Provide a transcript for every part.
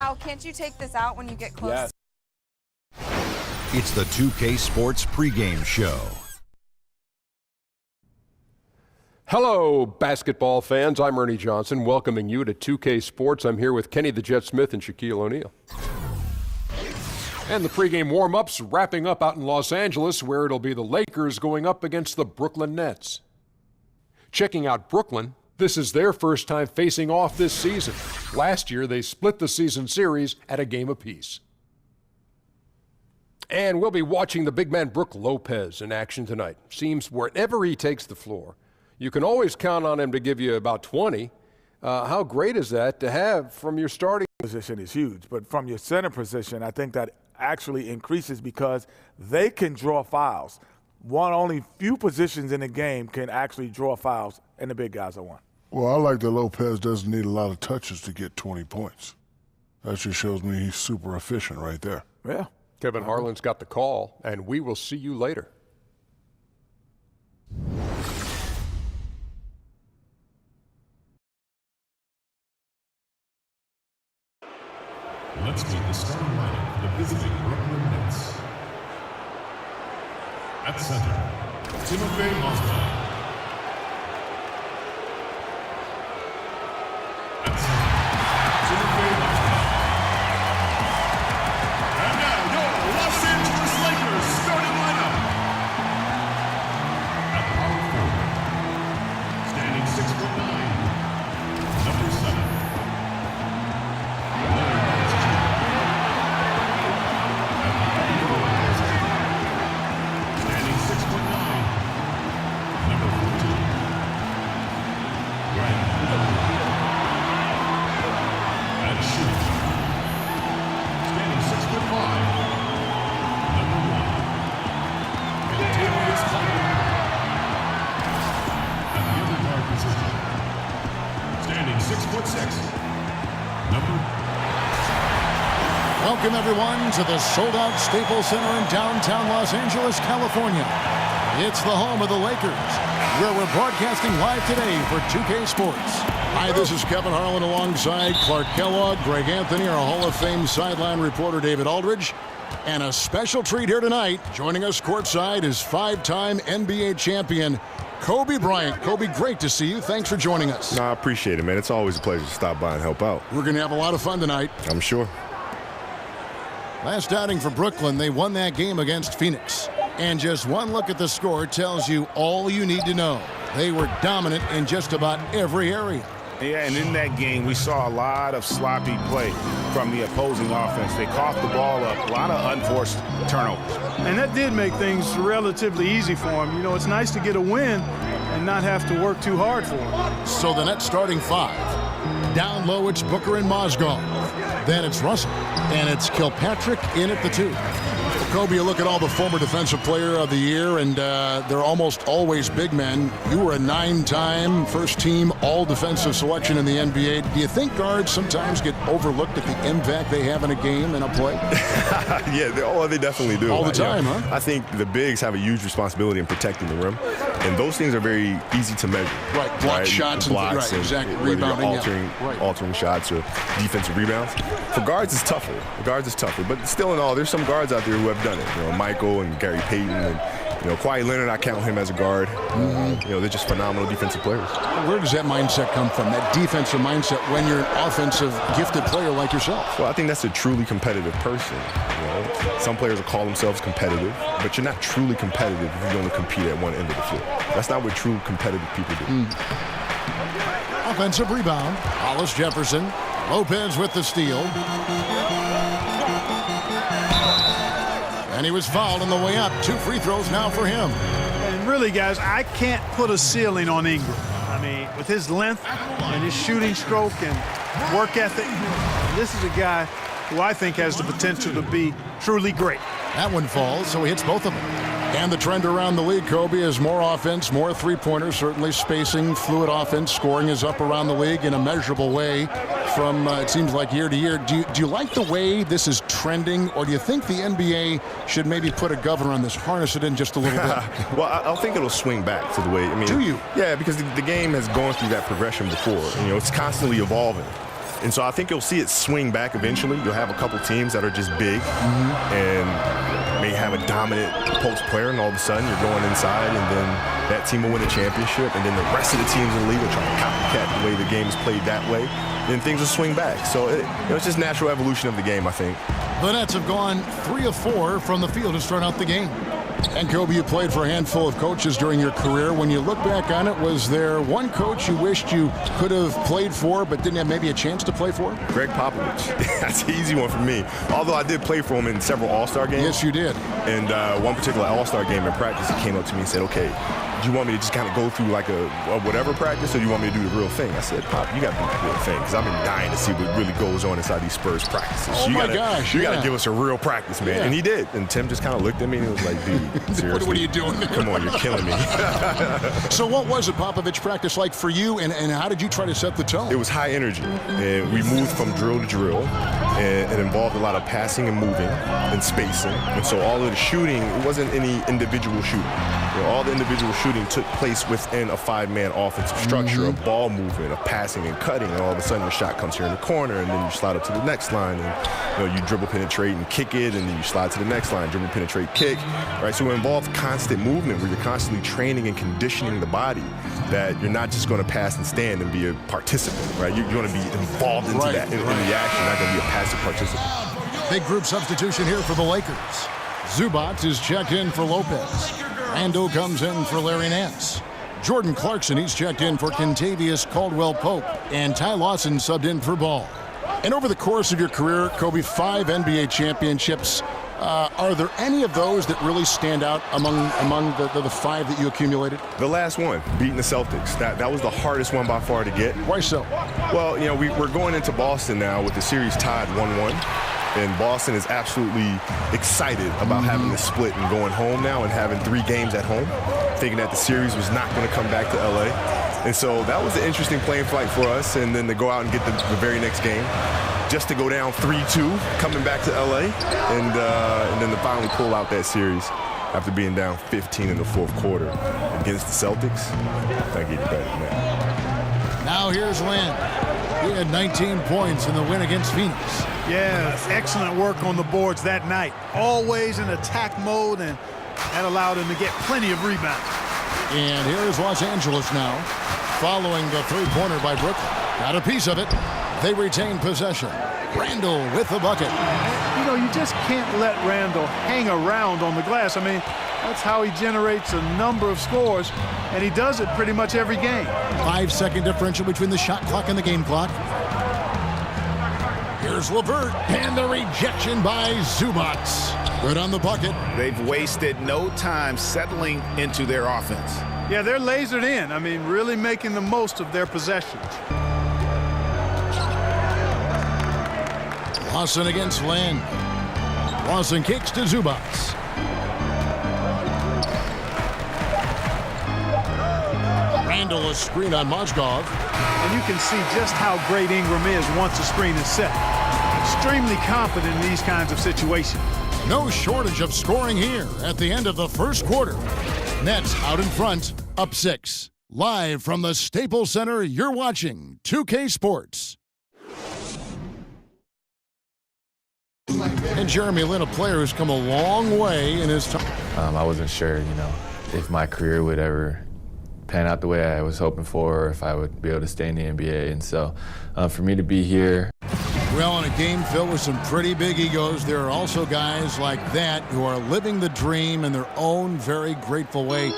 Al, can't you take this out when you get close? Yes. It's the 2K Sports pregame show. Hello, basketball fans. I'm Ernie Johnson, welcoming you to 2K Sports. I'm here with Kenny the Jet Smith and Shaquille O'Neal. And the pregame warm-ups wrapping up out in Los Angeles, where it'll be the Lakers going up against the Brooklyn Nets. Checking out Brooklyn, this is their first time facing off this season. Last year, they split the season series at a game apiece. And we'll be watching the big man Brook Lopez in action tonight. Seems wherever he takes the floor, you can always count on him to give you about 20. How great is that to have from your starting Position is huge, but from your center position, I think that actually increases because they can draw fouls. Only few positions in the game can actually draw fouls, and the big guys are one. Well, I like that Lopez doesn't need a lot of touches to get 20 points. That just shows me he's super efficient right there. Yeah. Kevin Harlan's got the call, and we will see you later. Let's meet the starting lineup for the visiting Brooklyn Nets. At center, Timothy Mozgov. At center, Timothy Mozgov. And now your Los Angeles Lakers starting lineup. At power forward, standing 6'9", number 7. Welcome, everyone, to the sold-out Staples Center in downtown Los Angeles, California. It's the home of the Lakers, where we're broadcasting live today for 2K Sports. Hi, this is Kevin Harlan alongside Clark Kellogg, Greg Anthony, our Hall of Fame sideline reporter David Aldridge. And a special treat here tonight. Joining us courtside is five-time NBA champion Kobe Bryant. Kobe, great to see you. Thanks for joining us. No, I appreciate it, man. It's always a pleasure to stop by and help out. We're going to have a lot of fun tonight. I'm sure. Last outing for Brooklyn, they won that game against Phoenix. And just one look at the score tells you all you need to know. They were dominant in just about every area. Yeah, and in that game, we saw a lot of sloppy play from the opposing offense. They coughed the ball up, a lot of unforced turnovers. And that did make things relatively easy for them. You know, it's nice to get a win and not have to work too hard for them. So the Nets starting five. Down low, it's Booker and Mozgov. Then it's Russell, and it's Kilpatrick in at the 2. Kobe, you look at all the former Defensive Player of the Year, and they're almost always big men. You were a 9-time first-team all-defensive selection in the NBA. Do you think guards sometimes get overlooked at the impact they have in a game and a play? Yeah, they definitely do. All the time, huh? I think the bigs have a huge responsibility in protecting the rim, and those things are very easy to measure. Right, block shots and blocks, right, exactly. Rebounding, altering shots or defensive rebounds. For guards, it's tougher. But still in all, there's some guards out there who have done it. You know, Michael and Gary Payton and, you know, Kawhi Leonard, I count him as a guard. You know, they're just phenomenal defensive players. Where does that mindset come from, that defensive mindset, when you're an offensive gifted player like yourself? Well, I think that's a truly competitive person. You know, some players will call themselves competitive, but you're not truly competitive if you only compete at one end of the floor. That's not what true competitive people do. Offensive rebound, Hollis Jefferson. Lopez with the steal. And he was fouled on the way up. 2 free throws now for him. And really, guys, I can't put a ceiling on Ingram. I mean, with his length and his shooting stroke and work ethic, this is a guy who I think has the potential to be truly great. That one falls, so he hits both of them. And the trend around the league, Kobe, is more offense, more three-pointers, certainly spacing, fluid offense. Scoring is up around the league in a measurable way from, it seems like, year to year. Do you like the way this is trending, or do you think the NBA should maybe put a governor on this, harness it in just a little bit? Well, I think it'll swing back to the way, I mean. Do you? Yeah, because the game has gone through that progression before. You know, it's constantly evolving. And so I think you'll see it swing back eventually. You'll have a couple teams that are just big and may have a dominant post player, and all of a sudden you're going inside, and then that team will win a championship, and then the rest of the teams in the league will try to copycat the way the game is played that way. Then things will swing back. So it's just natural evolution of the game, I think. The Nets have gone 3 of 4 from the field to start out the game. And Kobe, you played for a handful of coaches during your career. When you look back on it, was there one coach you wished you could have played for but didn't have maybe a chance to play for? Greg Popovich. That's an easy one for me. Although I did play for him in several All-Star games. Yes, you did. And one particular All-Star game in practice, he came up to me and said, okay, do you want me to just kind of go through like a whatever practice, or do you want me to do the real thing? I said, Pop, you got to do the real thing, because I've been dying to see what really goes on inside these Spurs practices. Oh, my gosh. You got to give us a real practice, man. Yeah. And he did. And Tim just kind of looked at me and he was like, dude, seriously. What are you doing? Come on, you're killing me. So what was a Popovich practice like for you, and how did you try to set the tone? It was high energy, and we moved from drill to drill, and it involved a lot of passing and moving and spacing. And so all of the shooting, it wasn't any individual shooting. All the individual shooting took place within a 5-man offensive structure, of ball movement, of passing and cutting, and all of a sudden your shot comes here in the corner, and then you slide up to the next line, and you dribble, penetrate, and kick it, and then you slide to the next line, dribble, penetrate, kick. Right? So it involves constant movement where you're constantly training and conditioning the body that you're not just going to pass and stand and be a participant. Right? You're going to be involved into that in the action, not going to be a passive participant. Big group substitution here for the Lakers. Zubac is checked in for Lopez. Randall comes in for Larry Nance. Jordan Clarkson, he's checked in for Kentavious Caldwell-Pope. And Ty Lawson subbed in for Ball. And over the course of your career, Kobe, 5 NBA championships. Are there any of those that really stand out among the 5 that you accumulated? The last one, beating the Celtics. That was the hardest one by far to get. Why so? Well, we're going into Boston now with the series tied 1-1. And Boston is absolutely excited about having the split and going home now and having 3 games at home, thinking that the series was not going to come back to LA. And so that was an interesting playing fight for us, and then to go out and get the very next game, just to go down 3-2, coming back to LA, and then to finally pull out that series after being down 15 in the 4th quarter against the Celtics. I get you better than that. Now here's Lynn. He had 19 points in the win against Phoenix. Yeah, excellent work on the boards that night. Always in attack mode, and that allowed him to get plenty of rebounds. And here is Los Angeles now, following the 3-pointer by Brooklyn. Got a piece of it. They retain possession. Randall with the bucket. You just can't let Randall hang around on the glass. I mean, that's how he generates a number of scores, and he does it pretty much every game. 5-second differential between the shot clock and the game clock. Here's LeVert, and the rejection by Zubac. Good on the bucket. They've wasted no time settling into their offense. Yeah, they're lasered in. I mean, really making the most of their possessions. Lawson against Lynn. Lawson kicks to Zubac. Randall, a screen on Mozgov. And you can see just how great Ingram is once a screen is set. Extremely confident in these kinds of situations. No shortage of scoring here at the end of the 1st quarter. Nets out in front, up 6. Live from the Staples Center, you're watching 2K Sports. And Jeremy Lin, a player who's come a long way in his time. I wasn't sure, if my career would ever pan out the way I was hoping for, or if I would be able to stay in the NBA. And so for me to be here. Well, in a game filled with some pretty big egos, there are also guys like that who are living the dream in their own very grateful way.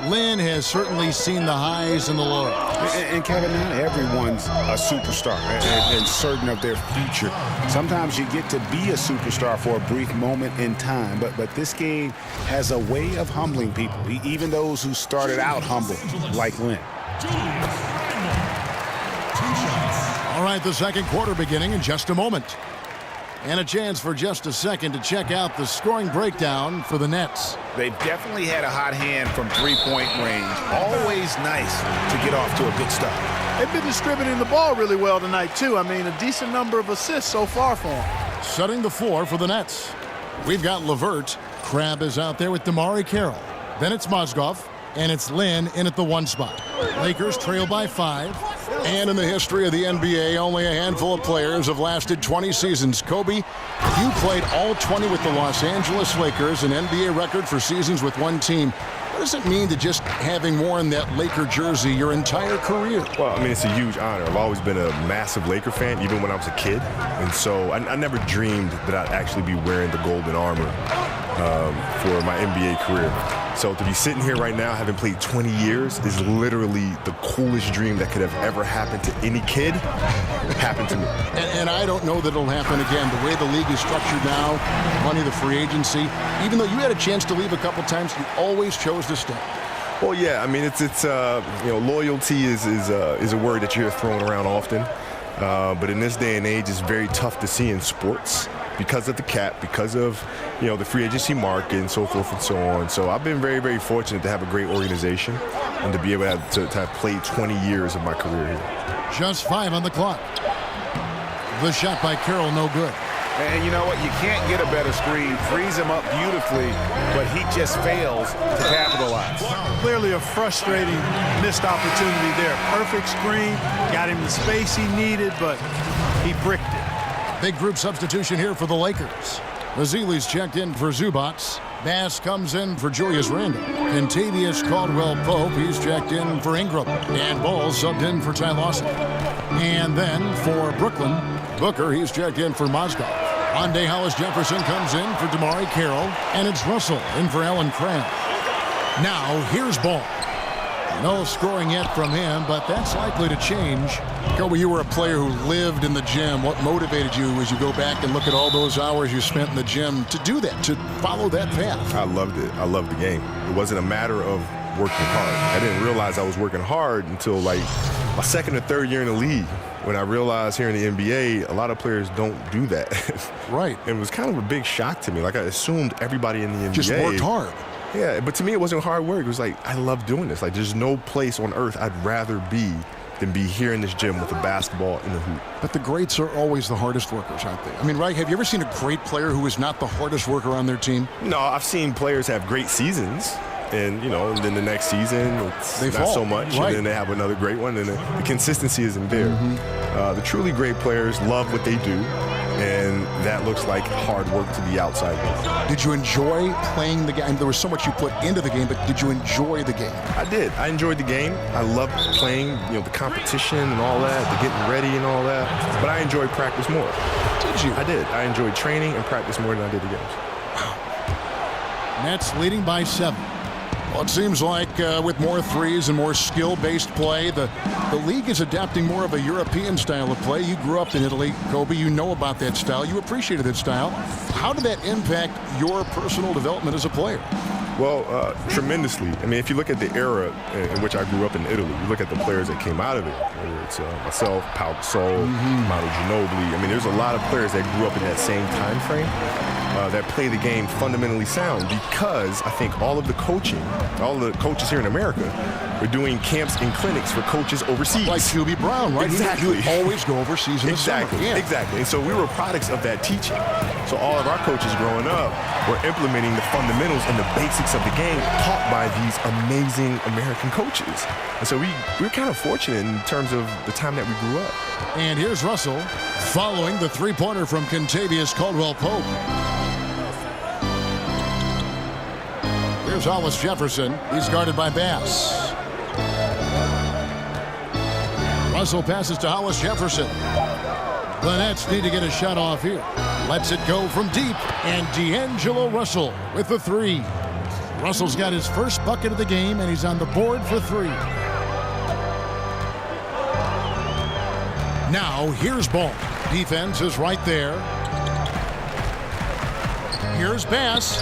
Lynn has certainly seen the highs and the lows. And Kevin, not everyone's a superstar and certain of their future. Sometimes you get to be a superstar for a brief moment in time, but this game has a way of humbling people, even those who started out humble, like Lynn. All right, the 2nd quarter beginning in just a moment. And a chance for just a second to check out the scoring breakdown for the Nets. They've definitely had a hot hand from 3-point range. Always nice to get off to a good start. They've been distributing the ball really well tonight, too. I mean, a decent number of assists so far for them. Setting the floor for the Nets. We've got LeVert. Crabbe is out there with Damari Carroll. Then it's Mozgov, and it's Lynn in at the 1 spot. Lakers trail by 5. And in the history of the NBA, only a handful of players have lasted 20 seasons. Kobe, you played all 20 with the Los Angeles Lakers, an NBA record for seasons with one team. What does it mean to just having worn that Laker jersey your entire career? Well, I mean, it's a huge honor. I've always been a massive Laker fan, even when I was a kid. And so I never dreamed that I'd actually be wearing the golden armor for my NBA career. So to be sitting here right now, having played 20 years, is literally the coolest dream that could have ever happened to any kid. Happened to me. And I don't know that it'll happen again. The way the league is structured now, money, the free agency, even though you had a chance to leave a couple times, you always chose to stay. Well, yeah, I mean, it's loyalty is a word that you hear thrown around often. But in this day and age, it's very tough to see in sports because of the cap, because of, the free agency market and so forth and so on. So I've been very, very fortunate to have a great organization and to be able to have played 20 years of my career here. Just 5 on the clock. The shot by Carroll, no good. And you know what? You can't get a better screen. Frees him up beautifully, but he just fails to capitalize. Clearly a frustrating missed opportunity there. Perfect screen, got him the space he needed, but he bricked it. Big group substitution here for the Lakers. Mazzili's checked in for Zubats. Bass comes in for Julius Randle. Kentavious Caldwell-Pope, he's checked in for Ingram. And Ball subbed in for Ty Lawson. And then for Brooklyn, Booker, he's checked in for Mozgov. Rondae Hollis-Jefferson comes in for DeMarre Carroll. And it's Russell in for Allen Crabbe. Now, here's Ball. No scoring yet from him, but that's likely to change. Kobe, you were a player who lived in the gym. What motivated you as you go back and look at all those hours you spent in the gym to do that, to follow that path? I loved it. I loved the game. It wasn't a matter of working hard. I didn't realize I was working hard until like my second or third year in the league, when I realized here in the NBA, a lot of players don't do that. Right. And it was kind of a big shock to me. Like, I assumed everybody in the NBA just worked hard. Yeah, but to me, it wasn't hard work. It was like, I love doing this. Like, there's no place on earth I'd rather be than be here in this gym with a basketball in the hoop. But the greats are always the hardest workers, aren't they? I mean, right? Have you ever seen a great player who is not the hardest worker on their team? No, I've seen players have great seasons. And, and then the next season, it's they not fall. so much. Right. And then they have another great one. And the consistency isn't there. The truly great players love what they do. And that looks like hard work to the outside. Did you enjoy playing the game? There was so much you put into the game, but did you enjoy the game? I did. I enjoyed the game. I loved playing, the competition and all that, the getting ready and all that. But I enjoyed practice more. Did you? I did. I enjoyed training and practice more than I did the games. Wow. Nets leading by 7. Well, it seems like with more threes and more skill-based play, the league is adapting more of a European style of play. You grew up in Italy, Kobe. You know about that style. You appreciated that style. How did that impact your personal development as a player? Well, tremendously. I mean, if you look at the era in which I grew up in Italy, you look at the players that came out of it, whether it's myself, Pau Gasol, Manu Ginobili. I mean, there's a lot of players that grew up in that same time frame that play the game fundamentally sound, because I think all of the coaches here in America are doing camps and clinics for coaches overseas. Like Hubie Brown, right? Exactly. He would always go overseas in the summer. Yeah. Exactly. And so we were products of that teaching. So all of our coaches growing up were implementing the fundamentals and the basics of the game taught by these amazing American coaches. And so we're kind of fortunate in terms of the time that we grew up. And here's Russell following the three-pointer from Kentavious Caldwell-Pope. Here's Hollis-Jefferson. He's guarded by Bass. Russell passes to Hollis-Jefferson. The Nets need to get a shot off here. Lets it go from deep. And D'Angelo Russell with the 3. Russell's got his first bucket of the game, and he's on the board for 3. Now, here's Ball. Defense is right there. Here's Bass.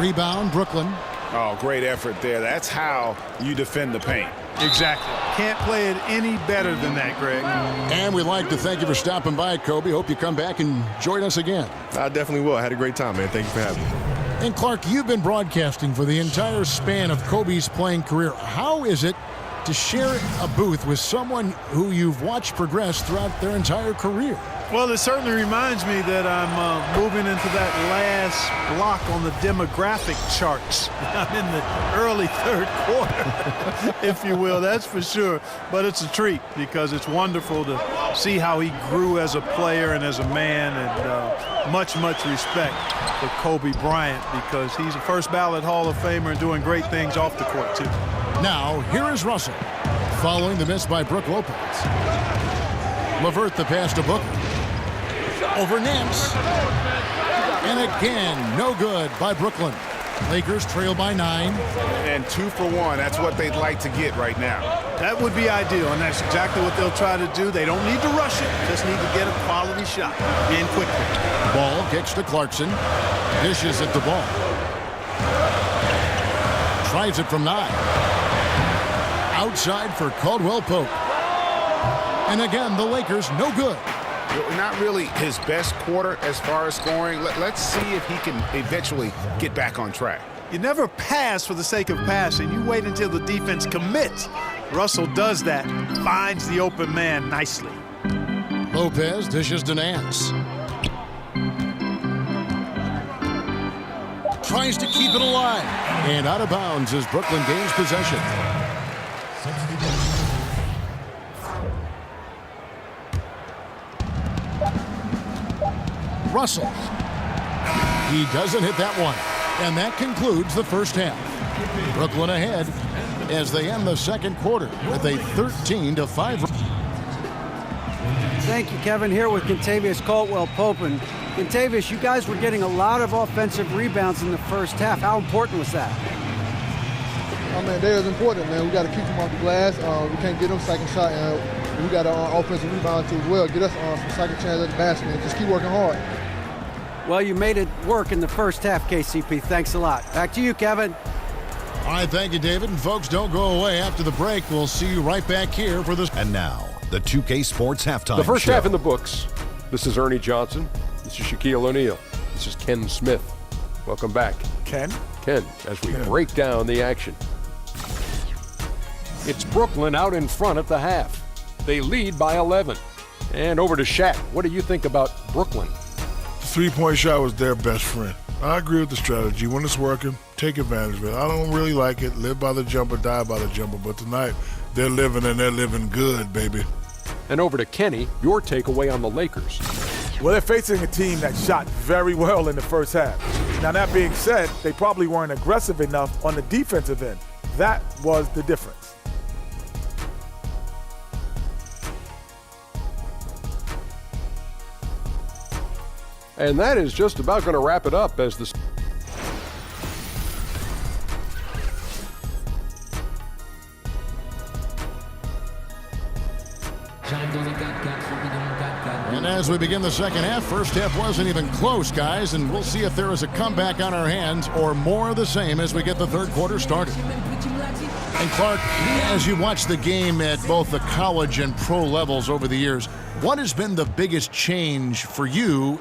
Rebound, Brooklyn. Oh, great effort there. That's how you defend the paint. Exactly. Can't play it any better than that, Greg. And we'd like to thank you for stopping by, Kobe. Hope you come back and join us again. I definitely will. I had a great time, man. Thank you for having me. And Clark, you've been broadcasting for the entire span of Kobe's playing career. How is it to share a booth with someone who you've watched progress throughout their entire career? Well, it certainly reminds me that I'm moving into that last block on the demographic charts. I'm in the early third quarter, if you will, that's for sure. But it's a treat because it's wonderful to see how he grew as a player and as a man, and much respect for Kobe Bryant because he's a first ballot Hall of Famer and doing great things off the court, too. Now, here is Russell, following the miss by Brook Lopez. LeVert the pass to Booker. Over Nance. And again, no good by Brooklyn. Lakers trail by 9. And 2 for 1. That's what they'd like to get right now. That would be ideal, and that's exactly what they'll try to do. They don't need to rush it. Just need to get a quality shot and quickly. Ball kicks to Clarkson. Dishes it to Ball. Tries it from 9. Outside for Caldwell Pope. And again, the Lakers no good. Not really his best quarter as far as scoring. Let's see if he can eventually get back on track. You never pass for the sake of passing. You wait until the defense commits. Russell does that, finds the open man nicely. Lopez dishes to Nance. Tries to keep it alive. And out of bounds as Brooklyn gains possession. Russell. He doesn't hit that one. And that concludes the first half. Brooklyn ahead as they end the second quarter with a 13-5. Thank you, Kevin. Here with Kentavious Caldwell-Pope. And Kentavious, you guys were getting a lot of offensive rebounds in the first half. How important was that? Oh, man, that is important, man. We got to keep them off the glass. We can't get them second shot. We got an offensive rebound too as well. Get us some second chance at the basket and just keep working hard. Well, you made it work in the first half, KCP. Thanks a lot. Back to you, Kevin. All right, thank you, David. And folks, don't go away after the break. We'll see you right back here for this. And now, the 2K Sports Halftime The first Show. half in the books. This is Ernie Johnson. This is Shaquille O'Neal. This is Ken Smith. Welcome back. Ken, as we break down the action. It's Brooklyn out in front at the half. They lead by 11. And over to Shaq. What do you think about Brooklyn? The three-point shot was their best friend. I agree with the strategy. When it's working, take advantage of it. I don't really like it. Live by the jumper, die by the jumper. But tonight, they're living and they're living good, baby. And over to Kenny, your takeaway on the Lakers. well, they're facing a team that shot very well in the first half. Now, that being said, they probably weren't aggressive enough on the defensive end. That was the difference. And that is just about going to wrap it up as the And as we begin the second half, first half wasn't even close, guys, and we'll see if there is a comeback on our hands or more of the same as we get the third quarter started. And Clark, as you watch the game at both the college and pro levels over the years, what has been the biggest change for you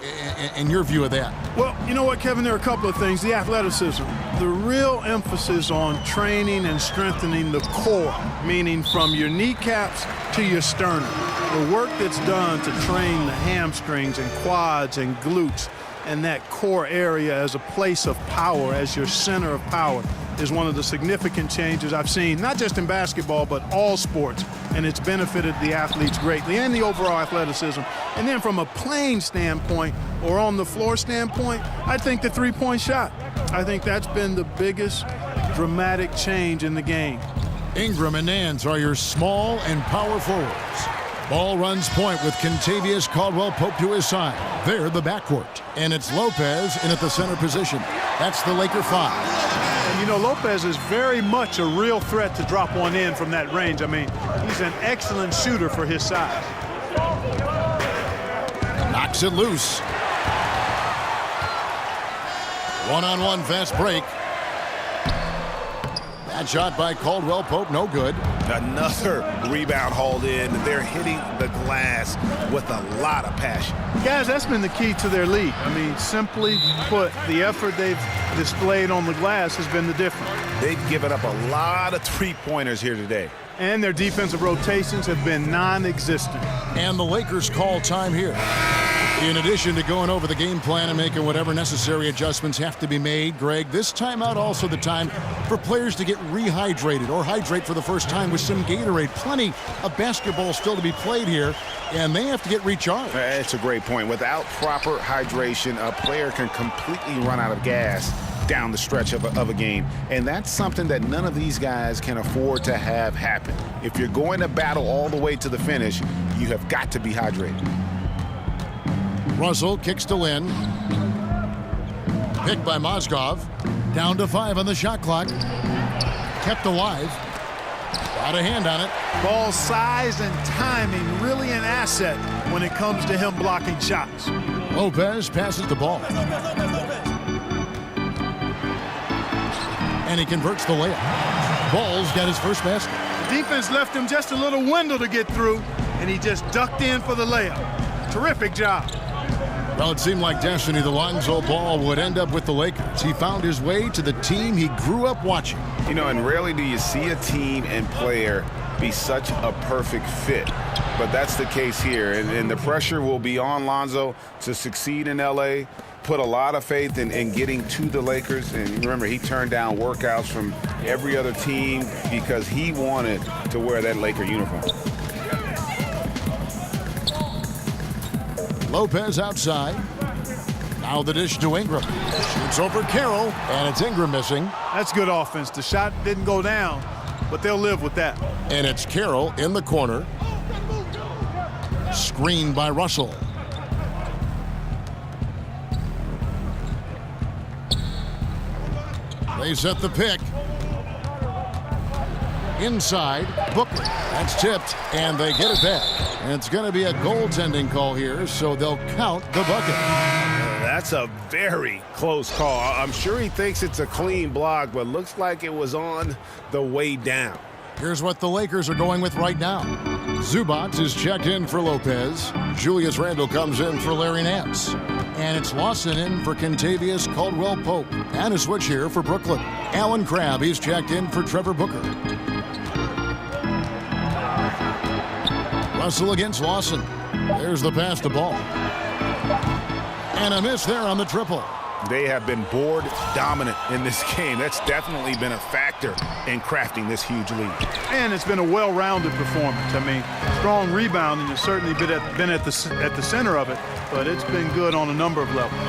in your view of that? Well, you know what, Kevin, there are a couple of things. The athleticism, the real emphasis on training and strengthening the core, meaning from your kneecaps to your sternum. The work that's done to train the hamstrings and quads and glutes and that core area as a place of power, as your center of power, is one of the significant changes I've seen, not just in basketball, but all sports. And it's benefited the athletes greatly and the overall athleticism. And then from a playing standpoint or on the floor standpoint, I think the three-point shot. I think that's been the biggest dramatic change in the game. Ingram and Nance are your small and power forwards. Ball runs point with Kentavious Caldwell-Pope to his side. They're the backcourt. And it's Lopez in at the center position. That's the Laker 5. And you know, Lopez is very much a real threat to drop one in from that range. I mean, he's an excellent shooter for his size. Knocks it loose. One-on-one fast break. That shot by Caldwell-Pope, no good. Another rebound hauled in. They're hitting the glass with a lot of passion. Guys, that's been the key to their lead. I mean, simply put, the effort they've displayed on the glass has been the difference. They've given up a lot of three-pointers here today. And their defensive rotations have been non-existent. And the Lakers call time here. In addition to going over the game plan and making whatever necessary adjustments have to be made, Greg, this timeout also the time for players to get rehydrated or hydrate for the first time with some Gatorade. Plenty of basketball still to be played here, and they have to get recharged. It's a great point. Without proper hydration, a player can completely run out of gas down the stretch of a game. And that's something that none of these guys can afford to have happen. If you're going to battle all the way to the finish, you have got to be hydrated. Russell kicks to Lynn. Picked by Mozgov. Down to 5 on the shot clock. Kept alive. Got a hand on it. Ball size and timing really an asset when it comes to him blocking shots. Lopez passes the ball. And he converts the layup. Ball's got his first basket. The defense left him just a little window to get through, and he just ducked in for the layup. Terrific job. Well, it seemed like destiny. The Lonzo Ball would end up with the Lakers. He found his way to the team he grew up watching. You know, and rarely do you see a team and player be such a perfect fit. But that's the case here. And the pressure will be on Lonzo to succeed in L.A., put a lot of faith in getting to the Lakers. And remember, he turned down workouts from every other team because he wanted to wear that Laker uniform. Lopez outside. Now the dish to Ingram. Shoots over Carroll, and it's Ingram missing. That's good offense. The shot didn't go down, but they'll live with that. And it's Carroll in the corner. Screened by Russell. They set the pick. Inside, Booker. That's tipped, and they get it back. And it's going to be a goaltending call here, so they'll count the bucket. That's a very close call. I'm sure he thinks it's a clean block, but looks like it was on the way down. Here's what the Lakers are going with right now. Zubac is checked in for Lopez. Julius Randle comes in for Larry Nance. And it's Lawson in for Kentavious Caldwell-Pope. And a switch here for Brooklyn. Alan Crabb, he's checked in for Trevor Booker. Russell against Lawson. There's the pass to Ball. And a miss there on the triple. They have been board dominant in this game. That's definitely been a factor in crafting this huge lead. And it's been a well-rounded performance. I mean, strong rebounding has certainly been at the center of it, but it's been good on a number of levels.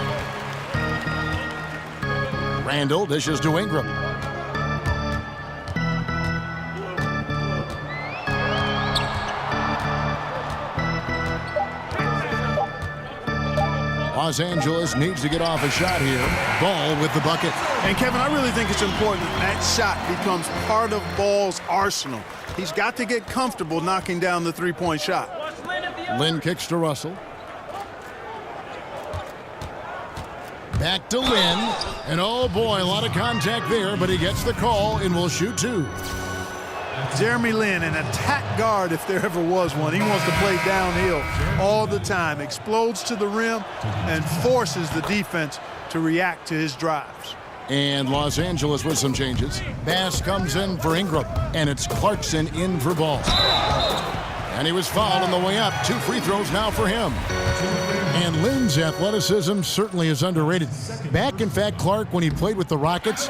Randle dishes to Ingram. Los Angeles needs to get off a shot here. Ball with the bucket. And Kevin, I really think it's important that shot becomes part of Ball's arsenal. He's got to get comfortable knocking down the three-point shot. Lynn kicks to Russell. Back to Lynn. And oh boy, a lot of contact there, but he gets the call and will shoot two. Jeremy Lin, an attack guard if there ever was one. He wants to play downhill all the time, explodes to the rim, and forces the defense to react to his drives. And Los Angeles with some changes. Bass comes in for Ingram, and it's Clarkson in for Ball. And he was fouled on the way up. 2 free throws now for him. And Lynn's athleticism certainly is underrated. Back, in fact, Clark, when he played with the Rockets,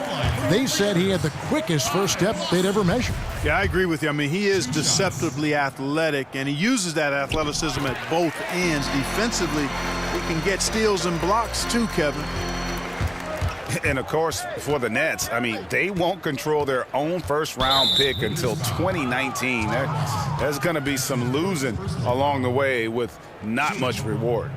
they said he had the quickest first step they'd ever measured. Yeah, I agree with you. I mean, he is deceptively athletic, and he uses that athleticism at both ends. Defensively, he can get steals and blocks too, Kevin. And, of course, for the Nets, I mean, they won't control their own first-round pick until 2019. There's going to be some losing along the way with not much reward.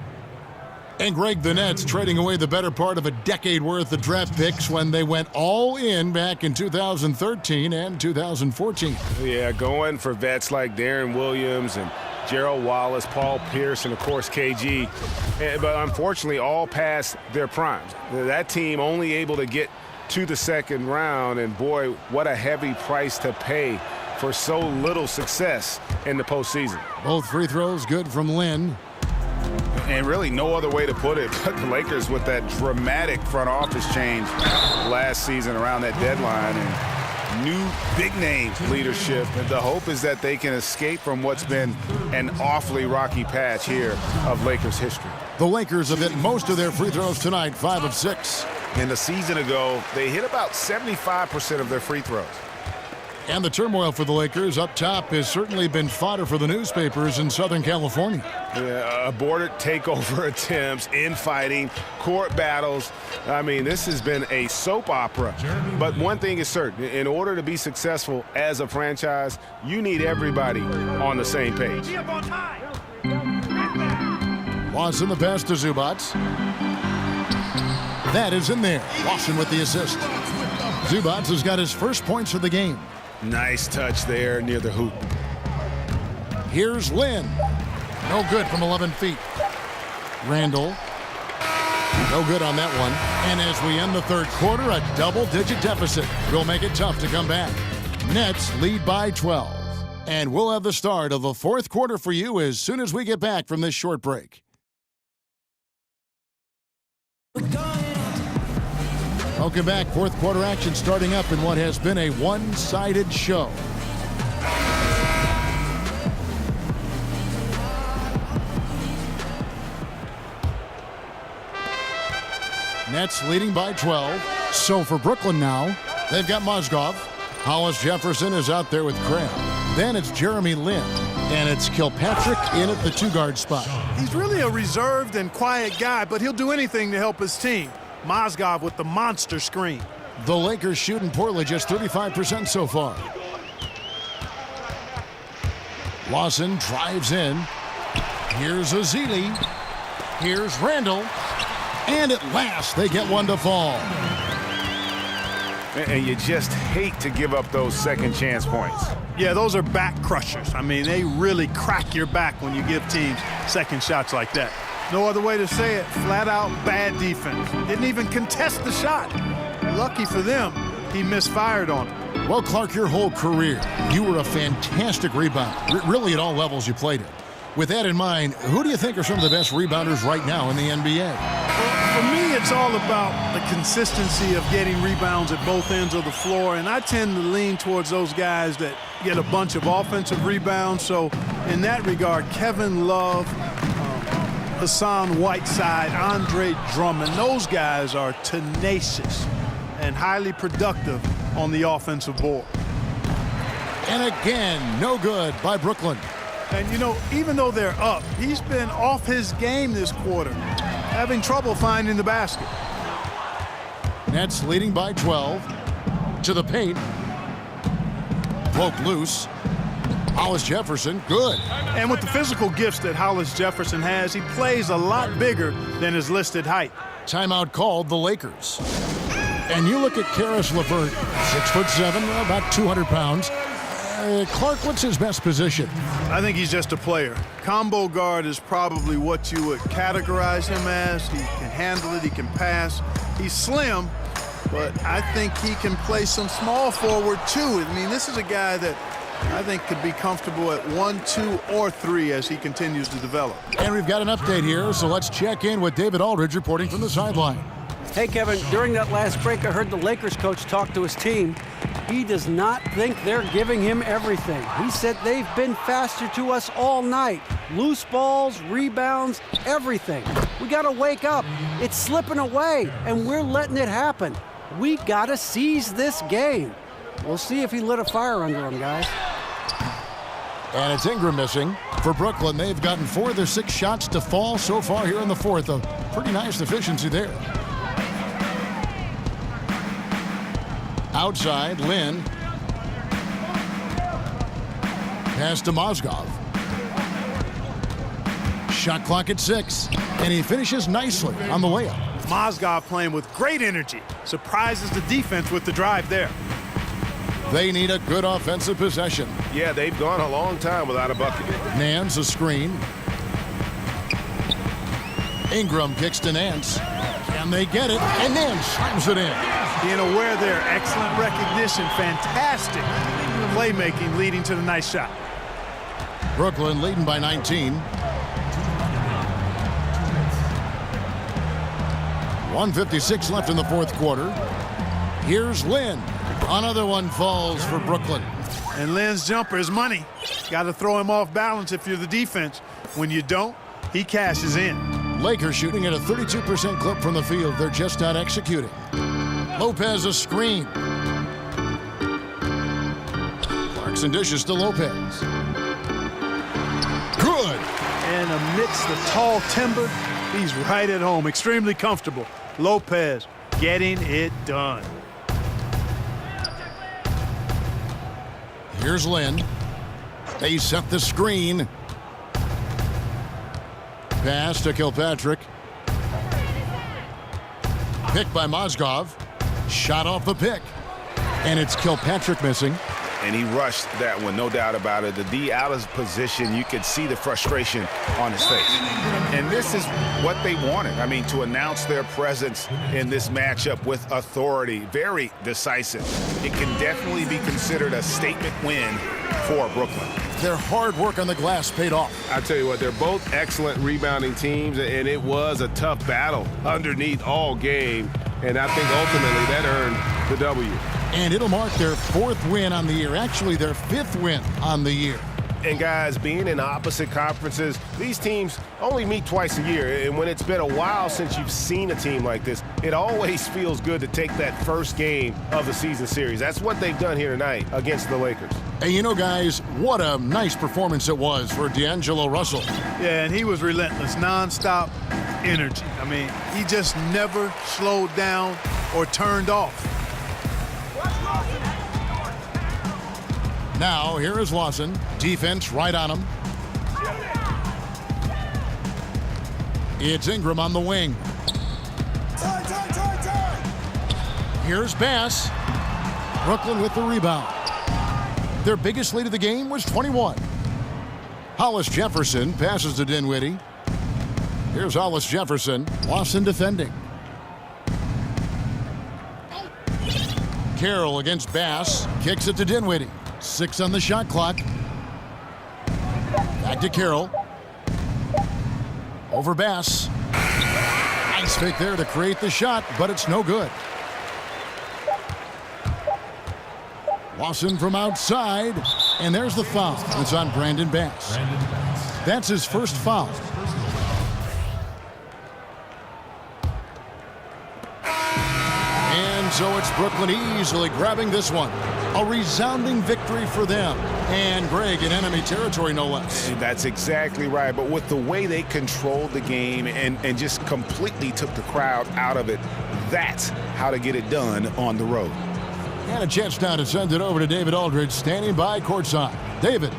And, Greg, the Nets trading away the better part of a decade worth of draft picks when they went all in back in 2013 and 2014. Yeah, going for vets like Darren Williams and Gerald Wallace, Paul Pierce, and, of course, KG. But unfortunately, all past their primes. That team only able to get to the second round, and, boy, what a heavy price to pay for so little success in the postseason. Both free throws good from Lynn. And really no other way to put it, but the Lakers with that dramatic front office change last season around that deadline. And new big-name leadership. And the hope is that they can escape from what's been an awfully rocky patch here of Lakers history. The Lakers have hit most of their free throws tonight, 5 of 6. And a season ago, they hit about 75% of their free throws. And the turmoil for the Lakers up top has certainly been fodder for the newspapers in Southern California. Aborted takeover attempts, infighting, court battles. I mean, this has been a soap opera. But one thing is certain. In order to be successful as a franchise, you need everybody on the same page. Lawson the pass to Zubac. That is in there. Lawson with the assist. Zubac has got his first points of the game. Nice touch there near the hoop. Here's Lynn. No good from 11 feet. Randall. No good on that one. And as we end the third quarter, a double-digit deficit will make it tough to come back. Nets lead by 12. And we'll have the start of the fourth quarter for you as soon as we get back from this short break. Welcome back. Fourth quarter action starting up in what has been a one-sided show. Nets leading by 12. So for Brooklyn now, they've got Mozgov. Hollis Jefferson is out there with Crabb. Then it's Jeremy Lin. And it's Kilpatrick in at the two-guard spot. He's really a reserved and quiet guy, but he'll do anything to help his team. Mozgov with the monster screen. The Lakers shooting poorly, just 35% so far. Lawson drives in. Here's Azili. Here's Randall. And at last, they get one to fall. And you just hate to give up those second chance points. Yeah, those are back crushers. I mean, they really crack your back when you give teams second shots like that. No other way to say it. Flat out bad defense. Didn't even contest the shot. Lucky for them, he misfired on it. Well, Clark, your whole career, you were a fantastic rebounder. Really at all levels you played it. With that in mind, who do you think are some of the best rebounders right now in the NBA? Well, for me, it's all about the consistency of getting rebounds at both ends of the floor, and I tend to lean towards those guys that get a bunch of offensive rebounds. So in that regard, Kevin Love, Hassan Whiteside, Andre Drummond, those guys are tenacious and highly productive on the offensive board. And again, no good by Brooklyn. And, you know, even though they're up, he's been off his game this quarter, having trouble finding the basket. Nets leading by 12. To the paint. Broke loose. Hollis Jefferson, good. And with the physical gifts that Hollis Jefferson has, he plays a lot bigger than his listed height. Timeout called the Lakers. And you look at Karis LeVert, 6'7", about 200 pounds. Clark, what's his best position? I think he's just a player. Combo guard is probably what you would categorize him as. He can handle it, he can pass. He's slim, but I think he can play some small forward too. I mean, this is a guy that I think could be comfortable at 1, 2, or 3 as he continues to develop. And we've got an update here, so let's check in with David Aldridge reporting from the sideline. Hey, Kevin, during that last break, I heard the Lakers coach talk to his team. He does not think they're giving him everything. He said they've been faster to us all night. Loose balls, rebounds, everything. We got to wake up. It's slipping away, and we're letting it happen. We got to seize this game. We'll see if he lit a fire under him, guys. And it's Ingram missing. For Brooklyn, they've gotten 4 of their 6 shots to fall so far here in the fourth. A pretty nice efficiency there. Outside, Lin. Pass to Mozgov. Shot clock at 6. And he finishes nicely on the layup. Mozgov playing with great energy. Surprises the defense with the drive there. They need a good offensive possession. Yeah, they've gone a long time without a bucket. Nance a screen. Ingram kicks to Nance. And they get it, and Nance slams it in. Being aware there, excellent recognition, fantastic playmaking leading to the nice shot. Brooklyn leading by 19. 1:56 left in the fourth quarter. Here's Lin. Another one falls for Brooklyn. And Lynn's jumper is money. Got to throw him off balance if you're the defense. When you don't, he cashes in. Lakers shooting at a 32% clip from the field. They're just not executing. Lopez a screen. Clarkson dishes to Lopez. Good. And amidst the tall timber, he's right at home. Extremely comfortable. Lopez getting it done. Here's Lynn. They set the screen. Pass to Kilpatrick. Pick by Mozgov. Shot off the pick. And it's Kilpatrick missing. And he rushed that one, no doubt about it. The D out of position, you could see the frustration on his face. And this is what they wanted. I mean, to announce their presence in this matchup with authority, very decisive. It can definitely be considered a statement win for Brooklyn. Their hard work on the glass paid off. I tell you what, they're both excellent rebounding teams, and it was a tough battle underneath all game. And I think ultimately that earned the W. And it'll mark their 4th win on the year. Actually, their 5th win on the year. And guys, being in opposite conferences, these teams only meet twice a year. And when it's been a while since you've seen a team like this, it always feels good to take that first game of the season series. That's what they've done here tonight against the Lakers. And you know, guys, what a nice performance it was for D'Angelo Russell. Yeah, and he was relentless, nonstop energy. I mean, he just never slowed down or turned off. Now, here is Lawson. Defense right on him. It's Ingram on the wing. Here's Bass. Brooklyn with the rebound. Their biggest lead of the game was 21. Hollis Jefferson passes to Dinwiddie. Here's Hollis Jefferson. Lawson defending. Carroll against Bass. Kicks it to Dinwiddie. 6 on the shot clock. Back to Carroll. Over Bass. Nice fake there to create the shot, but it's no good. Lawson from outside, and there's the foul. It's on Brandon Bass. That's his first foul. And so it's Brooklyn easily grabbing this one. A resounding victory for them. And Greg in enemy territory, no less. That's exactly right. But with the way they controlled the game and just completely took the crowd out of it, that's how to get it done on the road. And a chance now to send it over to David Aldridge, standing by courtside. David.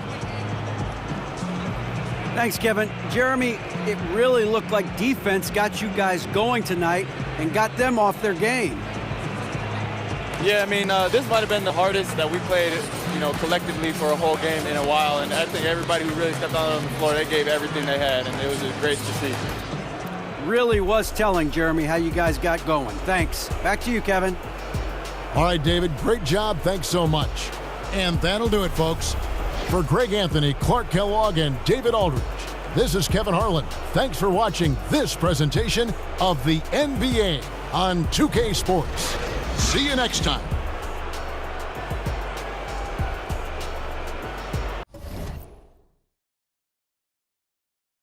Thanks, Kevin. Jeremy, it really looked like defense got you guys going tonight and got them off their game. Yeah, I mean, this might have been the hardest that we played, collectively for a whole game in a while. And I think everybody who really stepped out on the floor, they gave everything they had, and it was great to see. Really was telling, Jeremy, how you guys got going. Thanks. Back to you, Kevin. All right, David, great job. Thanks so much. And that'll do it, folks. For Greg Anthony, Clark Kellogg, and David Aldridge, this is Kevin Harlan. Thanks for watching this presentation of the NBA on 2K Sports. See you next time.